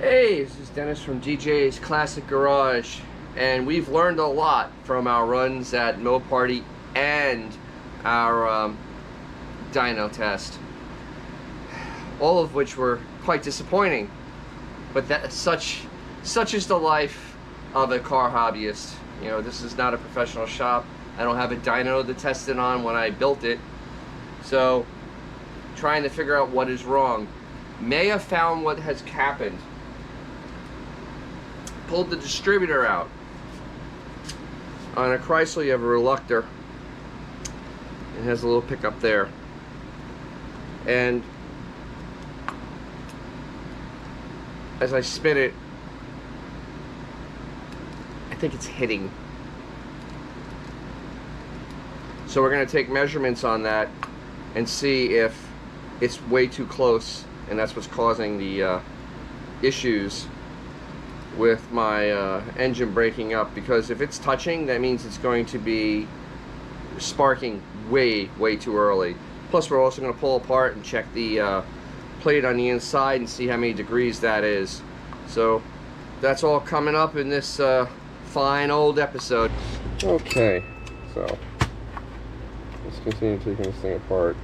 Hey, this is Dennis from DJ's Classic Garage, and we've learned a lot from our runs at Mopar and our dyno test, all of which were quite disappointing. But that such is the life of a car hobbyist. You know, this is not a professional shop. I don't have a dyno to test it on when I built it, so trying to figure out what is wrong. May have found what has happened. Pulled the distributor out. On a Chrysler you have a reluctor. It has a little pickup there. And as I spin it, I think it's hitting. So we're going to take measurements on that and see if it's way too close, and that's what's causing the issues with my engine breaking up. Because if it's touching, that means it's going to be sparking way too early. Plus we're also going to pull apart and check the plate on the inside and see how many degrees that is. So that's all coming up in this fine old episode. Okay, so let's continue taking this thing apart.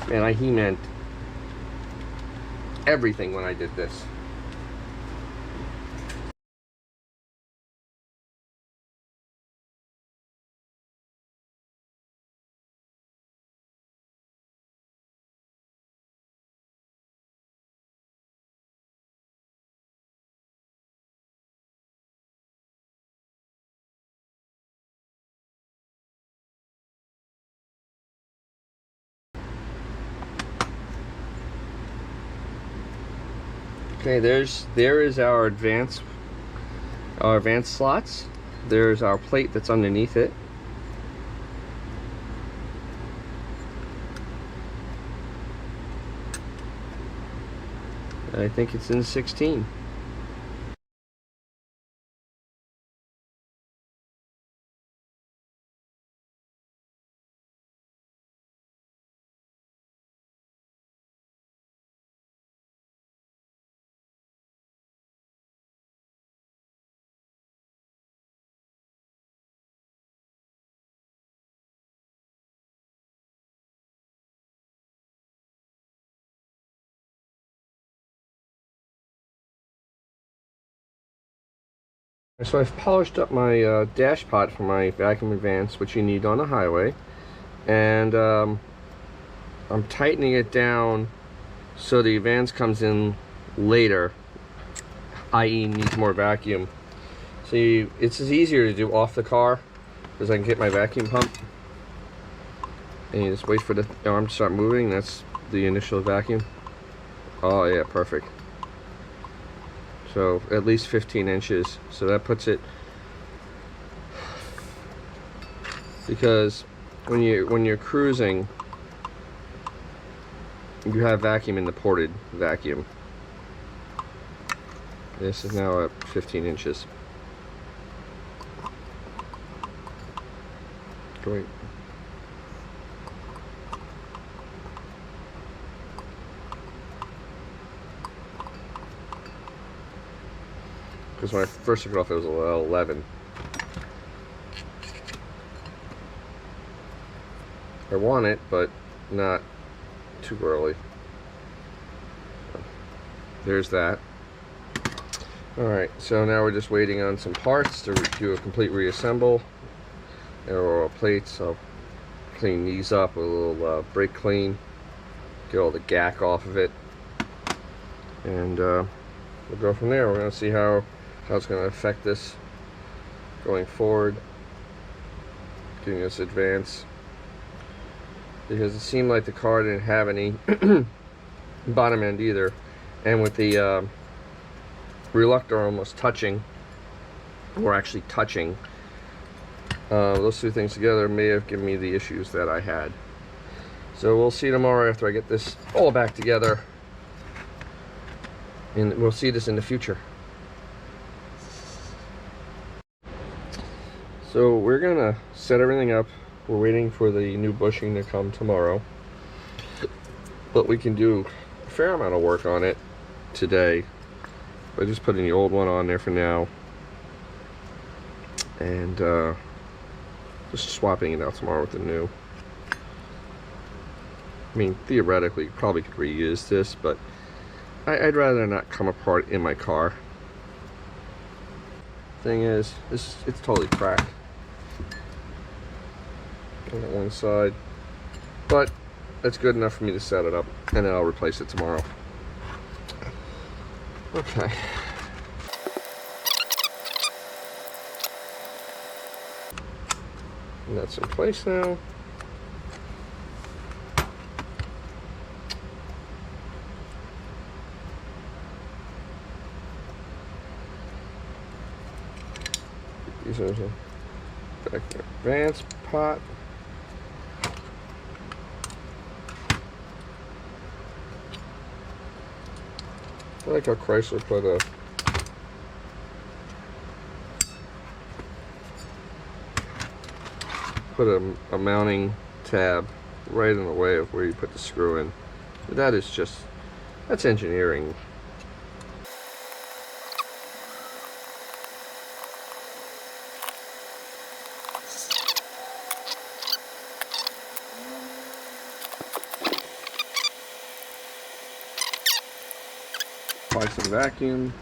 Man, I he-meant everything when I did this. Okay, there is our advance slots. There's our plate that's underneath it. I think it's in 16. So I've polished up my dash pot for my vacuum advance, which you need on the highway, and I'm tightening it down so the advance comes in later, i.e. needs more vacuum. So it's easier to do off the car because I can get my vacuum pump and you just wait for the arm to start moving. That's the initial vacuum. Oh yeah, perfect. So at least 15 inches. So that puts it, because when you're cruising, you have vacuum in the ported vacuum. This is now at 15 inches. Great. Because when I first took it off, it was 11. I want it, but not too early. There's that. Alright, so now we're just waiting on some parts to do a complete reassemble. Or plates. I'll clean these up with a little brake clean. Get all the gack off of it. And we'll go from there. We're going to see how it's going to affect this going forward, getting this advance, because it seemed like the car didn't have any bottom end either, and with the reluctor almost touching, or actually touching, those two things together may have given me the issues that I had. So we'll see tomorrow after I get this all back together, and we'll see this in the future. So we're gonna set everything up. We're waiting for the new bushing to come tomorrow. but we can do a fair amount of work on it today by just putting the old one on there for now and just swapping it out tomorrow with the new. I mean, theoretically, you probably could reuse this, but I'd rather not come apart in my car. Thing is, it's totally cracked on that one side, but that's good enough for me to set it up, and then I'll replace it tomorrow. Okay. And that's in place now. These are the back advance pot. I like how Chrysler put a mounting tab right in the way of where you put the screw in. That is just, that's engineering. Apply some vacuum.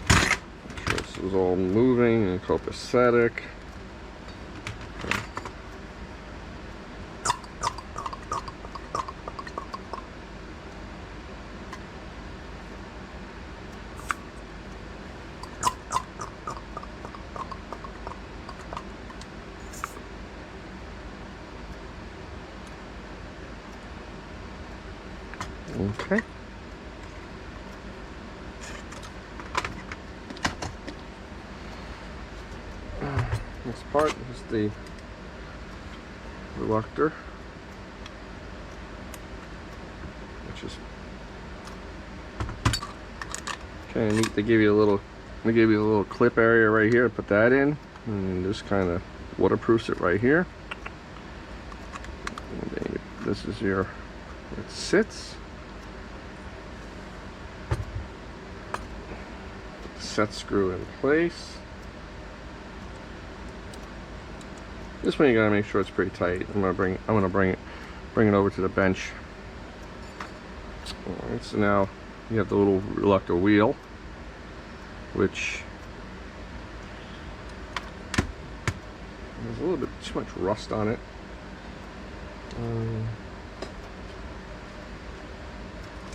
Make sure this is all moving and copacetic. Okay. Next part is the reluctor, which is kind of neat. They give you a little clip area right here to put that in, and this kind of waterproofs it right here. And then this is where it sits. Set screw in place. This one you gotta make sure it's pretty tight. I'm gonna bring it over to the bench. Alright, so now you have the little reluctor wheel, which there's a little bit too much rust on it.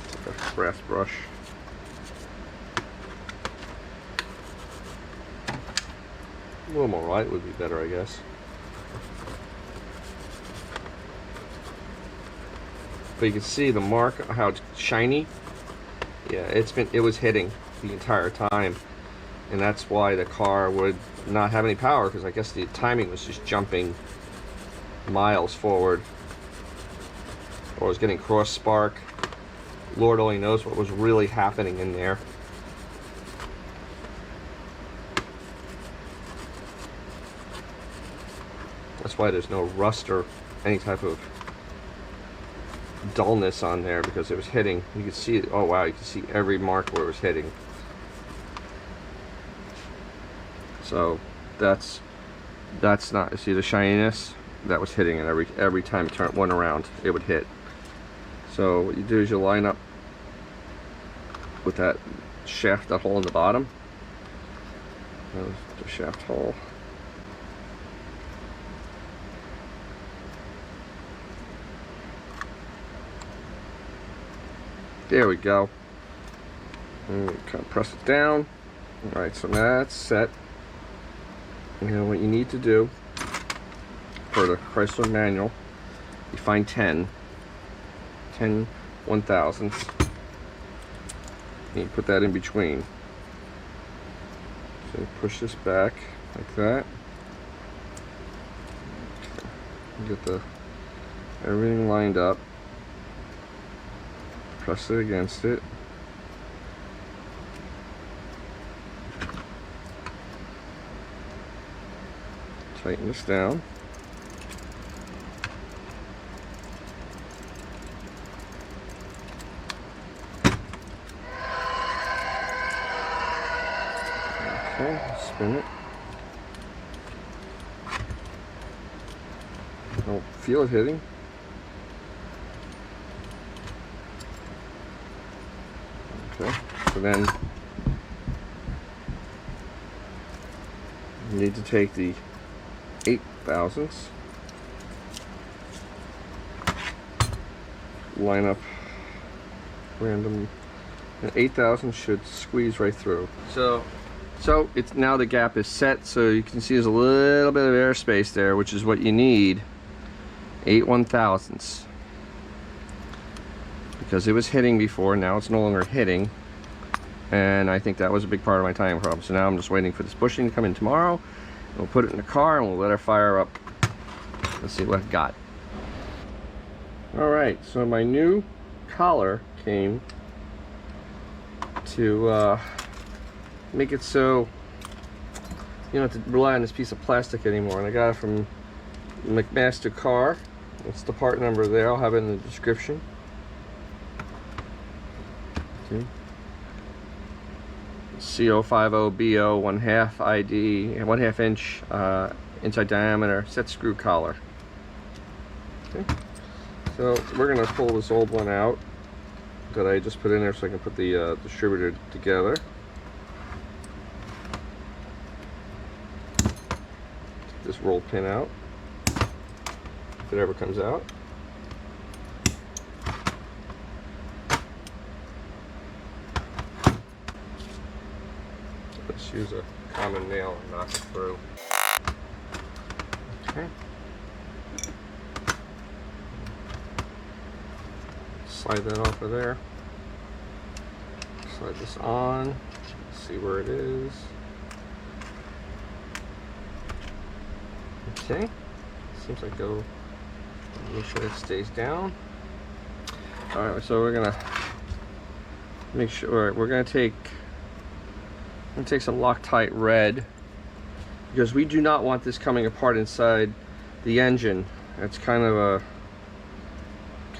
It's like a brass brush. A little more light would be better, I guess. But you can see the mark, how it's shiny. Yeah, it was hitting the entire time, and that's why the car would not have any power, because I guess the timing was just jumping miles forward, or was getting cross spark. Lord only knows what was really happening in there. That's why there's no rust or any type of dullness on there, because it was hitting. You can see it. Oh wow, you can see every mark where it was hitting. So that's not, you see the shininess? That was hitting it every time it went around, it would hit. So what you do is you line up with that shaft, that hole in the bottom. There's the shaft hole. There we go. And we kind of press it down. Alright, so now that's set. And what you need to do for the Chrysler manual, you find 10 1,000ths. And you put that in between. So you push this back like that. Okay. Get everything lined up. Press it against it. Tighten this down. Okay, spin it. Don't feel it hitting. Okay, so then you need to take the 8/1000ths, line up random, and 8/1000 should squeeze right through. So it's now the gap is set, so you can see there's a little bit of airspace there, which is what you need. 8/1000ths, because it was hitting before, now it's no longer hitting, and I think that was a big part of my timing problem. So now I'm just waiting for this bushing to come in tomorrow. We'll put it in the car and we'll let her fire up. Let's see what I got. Alright, so my new collar came to make it so you don't have to rely on this piece of plastic anymore, and I got it from McMaster Car. That's the part number there, I'll have it in the description. Okay. CO50BO 1/2 ID, 1/2 inch inside diameter set screw collar. Okay. So we're gonna pull this old one out that I just put in there so I can put the distributor together. Take this roll pin out, if it ever comes out. Let's use a common nail and knock it through. Okay. Slide that off of there. Slide this on. See where it is. Okay. Seems like go. Make sure it stays down. All right. So we're gonna make sure we're gonna take some Loctite red, because we do not want this coming apart inside the engine. That's kind of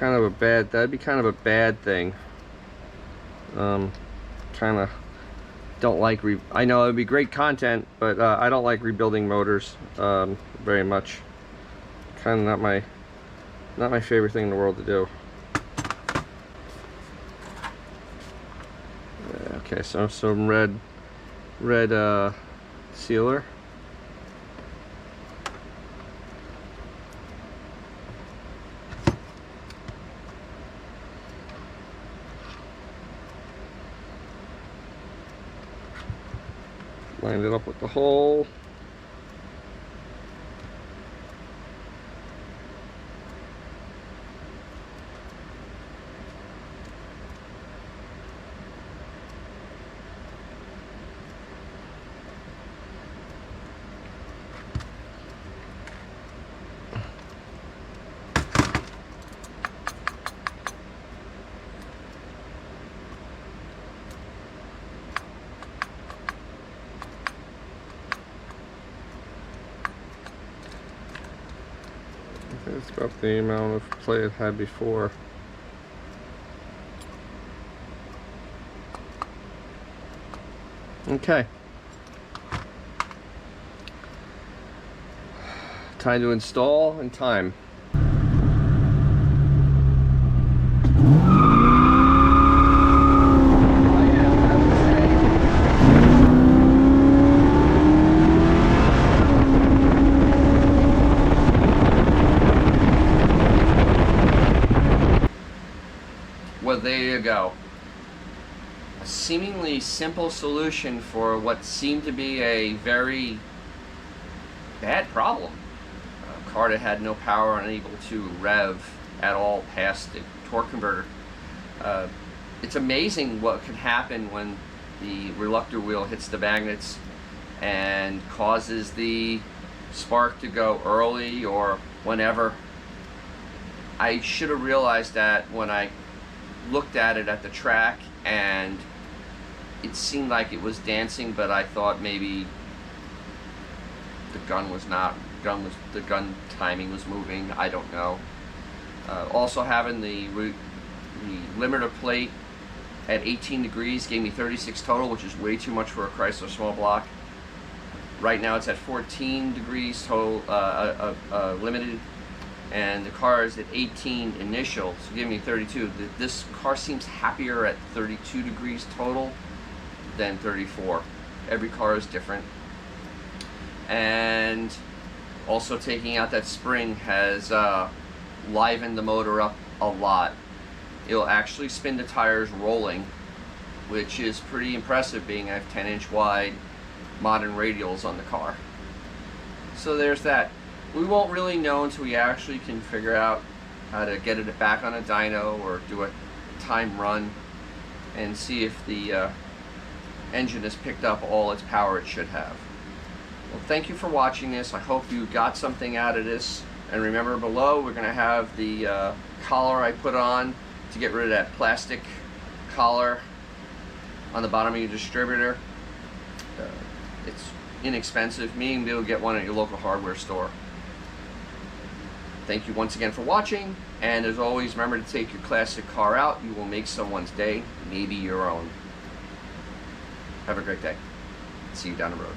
a bad, that'd be kind of a bad thing. Kind of don't like I know it would be great content, but I don't like rebuilding motors very much. Kind of not my favorite thing in the world to do. Okay, so some red sealer. Line it up with the hole. It's about the amount of play it had before. Okay. Time to install and time. Well, there you go. A seemingly simple solution for what seemed to be a very bad problem. A car that had no power, unable to rev at all past the torque converter. It's amazing what can happen when the reluctor wheel hits the magnets and causes the spark to go early or whenever. I should have realized that when I looked at it at the track, and it seemed like it was dancing, but I thought maybe the gun was not. The gun timing was moving. I don't know. Also, having the limiter plate at 18 degrees gave me 36 total, which is way too much for a Chrysler small block. Right now it's at 14 degrees total, limited, and the car is at 18 initial, so give me 32. This car seems happier at 32 degrees total than 34. Every car is different. And also taking out that spring has livened the motor up a lot. It'll actually spin the tires rolling, which is pretty impressive, being I have 10-inch wide modern radials on the car. So there's that. We won't really know until we actually can figure out how to get it back on a dyno or do a time run and see if the engine has picked up all its power it should have. Well, thank you for watching this. I hope you got something out of this. And remember, below we're going to have the collar I put on to get rid of that plastic collar on the bottom of your distributor. It's inexpensive, meaning you'll get one at your local hardware store. Thank you once again for watching, and as always, remember to take your classic car out. You will make someone's day, maybe your own. Have a great day. See you down the road.